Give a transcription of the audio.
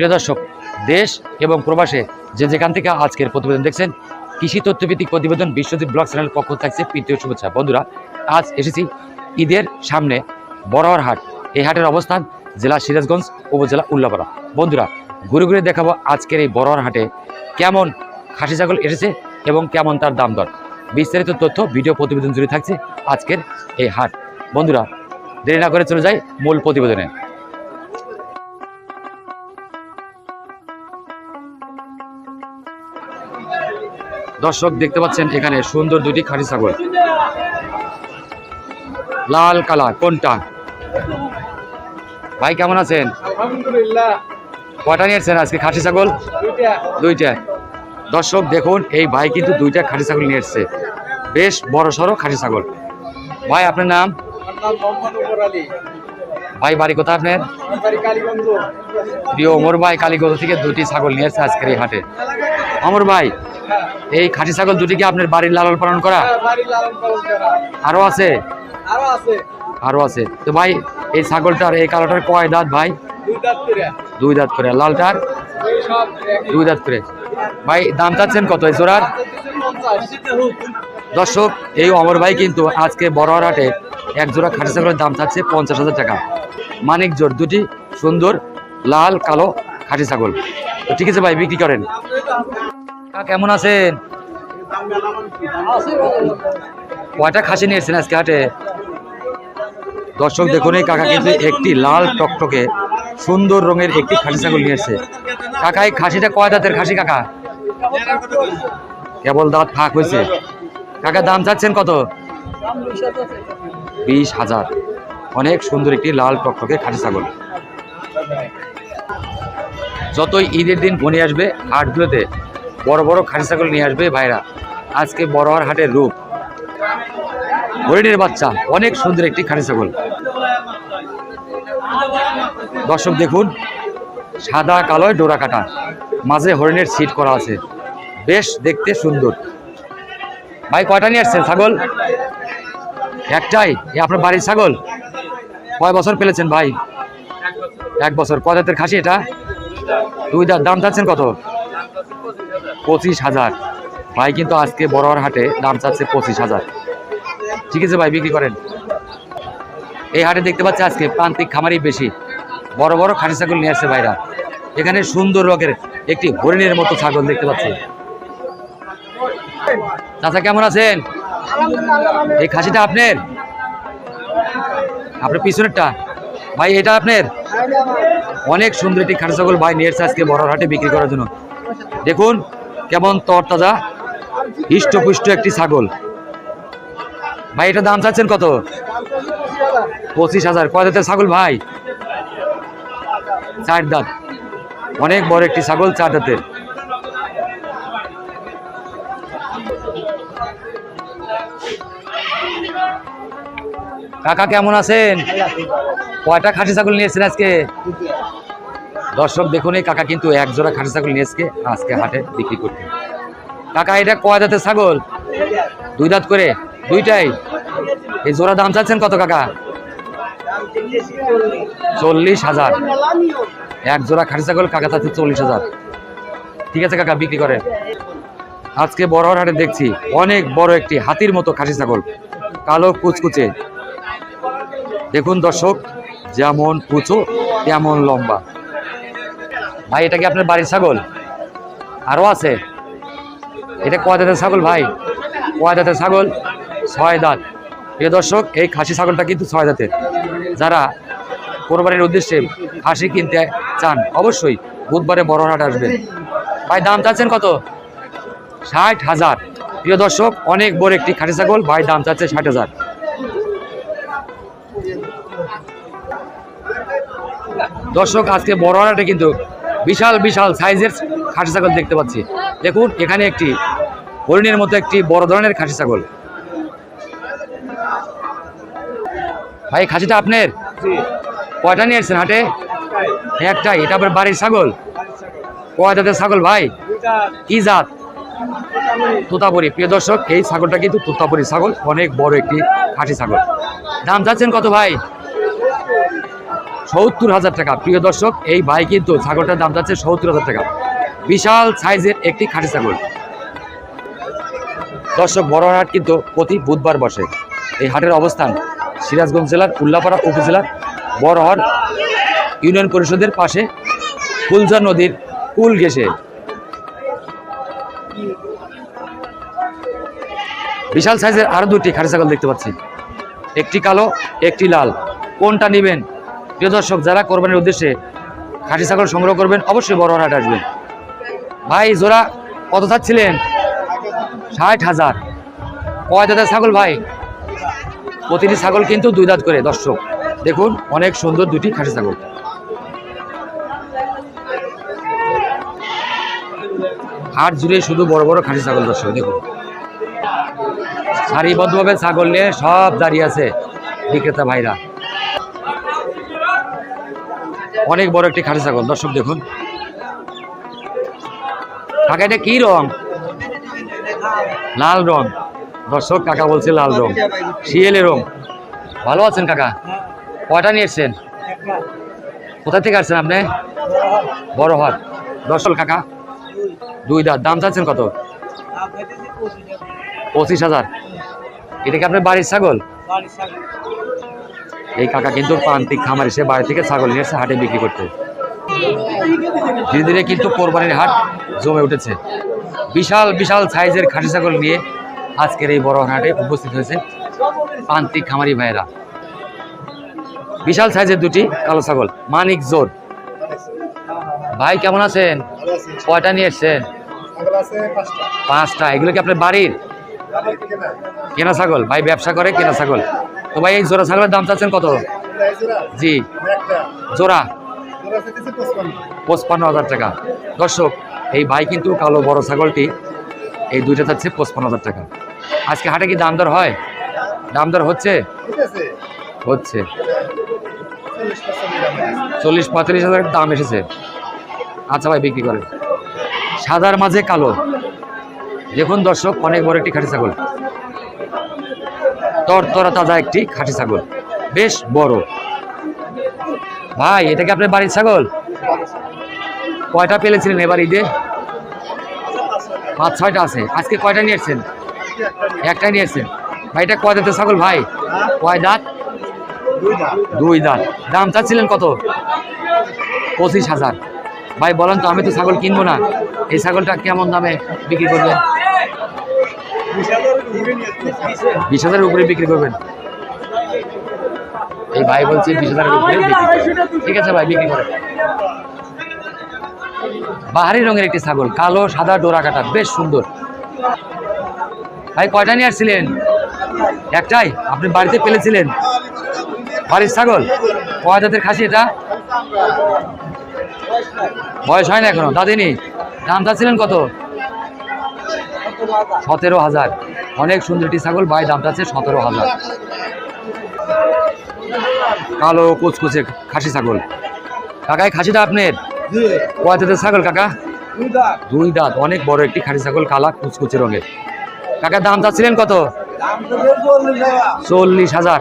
প্রিয় দর্শক, দেশ এবং প্রবাসে যেখান থেকে আজকের প্রতিবেদন দেখছেন, কৃষি তথ্যভিত্তিক প্রতিবেদন বিশ্বজিৎ ব্লগ চ্যানেলের পক্ষ থাকছে প্রীতীয় শুভেচ্ছা। বন্ধুরা, আজ এসেছি ঈদের সামনে বড়োয়ার হাট। এই হাটের অবস্থান জেলা সিরাজগঞ্জ, উপজেলা উল্লাপাড়া। বন্ধুরা, ঘুরে ঘুরে দেখাবো আজকের এই বড়োয়ার হাটে কেমন খাসি ছাগল এসেছে এবং কেমন তার দাম দর। বিস্তারিত তথ্য ভিডিও প্রতিবেদন জুড়ে থাকছে আজকের এই হাট। বন্ধুরা, দেরি না করে চলে যাই মূল প্রতিবেদনে। দর্শক, দেখতে পাচ্ছেন এখানে সুন্দর দুটি খাসি ছাগল, লাল কালা। কোনটা ভাই, কেমন আছেন? আলহামদুলিল্লাহ। কয়টা নিয়েছেন আজকে খাসি ছাগল? দুইটা। দর্শক দেখুন, এই ভাই কিন্তু দুইটা খাসি ছাগল নিয়ে এসছে, বেশ বড় সড়ো খাসি ছাগল। ভাই, আপনার নাম? ভাই, বাড়ি কোথায় আপনার? প্রিয় ওমর ভাই কালীগঞ্জ থেকে দুটি ছাগল নিয়ে এসছে আজকের এই হাটে। ওমর ভাই, এই খাসি ছাগল দুটি কি আপনার বাড়ির লালন পালন করা? আরো আছে? আরো আছে। তো ভাই, এই ছাগলটার এই কালোটার কয় দাঁত ভাই? দুই দাঁত করে। লালটার দুই দাঁত করে। ভাই, দাম চাচ্ছেন কত এই জোড়ার? দর্শক, এই অমর ভাই কিন্তু আজকে বড়োয়ার হাটে এক জোড়া খাসি ছাগলের দাম চাচ্ছে 50,000 টাকা। মানিক জোর দুটি সুন্দর লাল কালো খাসি ছাগল। তো ঠিক আছে ভাই, বিক্রি করেন। কেমন আছেন? কয়টা খাসি নিয়েছেন আজকে হাটে? দর্শক দেখুন, এই কাকা কিন্তু একটি লাল টকটকে সুন্দর রঙের একটি খাসি ছাগল নিয়ে এসছে। কাকা, এই খাসিটা কয় দাঁতের খাসি কাকা? কেবল দাঁত ফাঁক হয়েছে। কাকা, দাম চাচ্ছেন কত? 20,000। অনেক সুন্দর একটি লাল টকটকে খাসি ছাগল। যতই ঈদের দিন ঘনি আসবে, হাটগুলোতে বড় বড় খাসি ছাগল নিয়ে আসবে ভাইরা। আজকে বড়োয়ার হাটের রূপ হরিণের বাচ্চা, অনেক সুন্দর একটি খাসি ছাগল। দর্শক দেখুন, সাদা কালোয় ডোরা কাটা, মাঝে হরিণের সিট করা আছে, বেশ দেখতে সুন্দর। ভাই, কয়টা নিয়ে আসছেন ছাগল? একটাই? আপনার বাড়ির ছাগল? কয় বছর পেলেছেন ভাই? 1 বছর। কয় দাঁতের খাসি এটা? 2 দাঁত। দাম চাচ্ছেন কত? 25,000। ভাই কিন্তু আজকে বড়োয়ার হাটে দাম চাচ্ছে 25,000। ঠিক আছে ভাই, বিক্রি করেন। এই হাটে দেখতে পাচ্ছি আজকে প্রান্তিক খামারি বেশি, বড় বড় খাসি ছাগল নিয়ে আসছে ভাইরা। এখানে সুন্দর রঙের একটি হরিণের মতো ছাগল দেখতে পাচ্ছি। চাচা, কেমন আছেন? এই খাসিটা আপনার? আপনার পিছনেরটা? ভাই, এটা আপনার? অনেক সুন্দর একটি খাসি ছাগল ভাই নিয়ে এসছে আজকে বড়োয়ার হাটে বিক্রি করার জন্য। দেখুন কেমন তরতাজা হৃষ্টপুষ্ট একটি ছাগল। ভাই, এটা দাম চাচ্ছেন কত? 25,000। কয় দাঁতের ছাগল ভাই? 4 দাঁত। অনেক বড় একটি ছাগল, 4 দাঁতের। কাকা, কেমন আছেন? কয়টা খাসি ছাগল নিয়েছেন আজকে? দর্শক দেখুন, এই কাকা কিন্তু এক জোড়া খাসি ছাগল নিয়েছে আজকে হাটে বিক্রি করতে। কাকা, এটা কয় দাঁতের ছাগল? 2 দাঁত করে। দুইটাই? এই জোড়া দাম চাচ্ছেন কত কাকা? 40,000। এক জোড়া খাসি ছাগল কাকা চাচ্ছে 40,000। ঠিক আছে কাকা, বিক্রি করেন। আজকে বড়োয়ার হাটে দেখছি অনেক বড় একটি হাতির মতো খাসি ছাগল, কালো কুচকুচে। দেখুন দর্শক, যেমন কুচো তেমন লম্বা। ভাই, এটা কি আপনার বাড়ির ছাগল? আরো আছে? এটা কয় দাঁতের ছাগল ভাই? কয় দাঁতের ছাগল? 6 দাঁত। প্রিয় দর্শক, এই খাসি ছাগলটা কিন্তু 6 দাঁতের। যারা কোরবানির উদ্দেশ্যে খাসি কিনতে চান, অবশ্যই বুধবারে বড়োয়ার হাট আসবেন। ভাই, দাম চাচ্ছেন কত? 60,000। প্রিয় দর্শক, অনেক বড় একটি খাসি ছাগল, ভাই দাম চাচ্ছে 60,000। দর্শক, আজকে বড়োয়ার হাটে কিন্তু বিশাল বিশাল সাইজের খাসি ছাগল দেখতে পাচ্ছি। দেখুন, এখানে একটি হরিণের মতো একটি বড় ধরনের খাসি ছাগল। ভাই, খাসিটা আপনার? কয়টা নিয়ে এসছেন হাটে? একটাই। এটা আপনার বাড়ির ছাগল? কয় দাঁতের ছাগল ভাই? কি জাত? তোতাপুরি। প্রিয় দর্শক, এই ছাগলটা কিন্তু তোতাপুরি ছাগল, অনেক বড় একটি খাসি ছাগল। দাম চাচ্ছেন কত ভাই? 70,000 টাকা। প্রিয় দর্শক, এই ভাই কিন্তু ছাগলটার দাম যাচ্ছে 70,000 টাকা। বিশাল সাইজের একটি খাঁটি ছাগল। দর্শক, বড় হাট কিন্তু প্রতি বুধবার বসে। এই হাটের অবস্থান সিরাজগঞ্জ জেলার উল্লাপাড়া উপজেলার বড়হাট ইউনিয়ন পরিষদের পাশে কুলজা নদীর কুল ঘেঁষে। বিশাল সাইজের আরো দুটি খাঁটি ছাগল দেখতে পাচ্ছি, একটি কালো একটি লাল। কোনটা নেবেন? প্রিয় দর্শক, যারা কোরবানির উদ্দেশ্যে খাঁটি ছাগল সংগ্রহ করবেন অবশ্যই বড়হাট হাট আসবেন। ভাই জোড়া কত চাচ্ছিলেন? 60,000। কয় দাঁতের ছাগল ভাই? প্রতিটি ছাগল কিন্তু 2 দাঁত করে। দর্শক দেখুন, অনেক সুন্দর দুটি খাঁটি ছাগল। হাট জুড়ে শুধু বড় বড় খাঁটি ছাগল। দর্শক দেখুন, সারিবদ্ধভাবে ছাগল নিয়ে সব দাঁড়িয়ে আছে বিক্রেতা ভাইরা। অনেক বড় একটি খাঁটি ছাগল। দর্শক দেখুন, কাকা এটা কি রং? লাল রং। দর্শক, কাকা বলছে লাল রং, শিয়ালের রং। ভালো আছেন কাকা? কয়টা নিয়ে এসছেন? কোথা থেকে আসছেন আপনি? বড় হাট। দর্শক কাকা 2 দাঁত। দাম চাচ্ছেন কত? 25,000। এটা কি আপনার বাড়ির ছাগল? এই কাকা কিন্তু প্রান্তিক খামার এসে বাড়ি থেকে ছাগল নিয়ে এসে হাটে বিক্রি করতে। ধীরে ধীরে কিন্তু কোরবানির হাট জমে উঠেছে। বিশাল বিশাল সাইজের খাঁটি ছাগল নিয়ে আজকের এই বড় হাটে উপস্থিত হয়েছে প্রান্তিক খামারি ভাইয়েরা। বিশাল সাইজের দুটি কালো ছাগল, মানিক জোর। ভাই কেমন আছেন? কয়টা নিয়ে এসছেন? 5টা। এগুলো কি আপনার বাড়ির কেনা ছাগল? ভাই ব্যবসা করে কেনা ছাগল। তো ভাই এই জোড়া ছাগলের দাম চাচ্ছেন কত? জি, জোড়া 55,000 টাকা। দর্শক, এই ভাই কিন্তু কালো বড় ছাগলটি এই দুইটা চাচ্ছে 55,000 টাকা। আজকে হাটে কি দাম দর হয়? দাম দর হচ্ছে? 40-45,000 দাম এসেছে। আচ্ছা ভাই, বিক্রি করেন। সাদার মাঝে কালো। দেখুন দর্শক, অনেক বড় একটি খাঁটি ছাগল, তরতরা তাজা একটি খাঁটি ছাগল, বেশ বড়। ভাই এটা কি আপনার বাড়ির ছাগল? কয়টা পেলেছিলেন এবার ঈদে? 5-6টা আছে। আজকে কয়টা নিয়ে এসছেন? একটাই নিয়ে এসছেন। ভাই এটা কয় দাঁতের ছাগল ভাই? কয় দাঁত? 2 দাঁত। দাম চাচ্ছিলেন কত? 25,000। ভাই বলেন তো, আমি তো ছাগল কিনবো না, এই ছাগলটা কেমন দামে বিক্রি করবেন? 20,000-এর উপরে বিক্রি করবেন। এই ভাই বলছে 20,000-এর উপরে বিক্রি করবেন। ঠিক আছে ভাই, বিক্রি করেন। বাহারি রঙের একটি ছাগল, কালো সাদা ডোরা কাটা, বেশ সুন্দর। ভাই কয়টা নিয়ে আসছিলেন? একটাই। আপনি বাড়িতে পেলেছিলেন? বাড়ির ছাগল। কয় দাঁতের খাসি এটা? বয়স হয় না এখনো, দাদিনি। দাম চাচ্ছিলেন কত? 17,000। অনেক সুন্দর একটি ছাগল। ভাই দাম চাচ্ছে 17,000। কালো কুচকুচে খাসি ছাগল। কাকা এই খাসিটা আপনার? কয় দাঁতের ছাগল কাকা? 2 দাঁত। অনেক বড় একটি খাসি ছাগল, কালা কুচকুচে রঙের। কাকা দাম চাচ্ছিলেন কত? 40,000।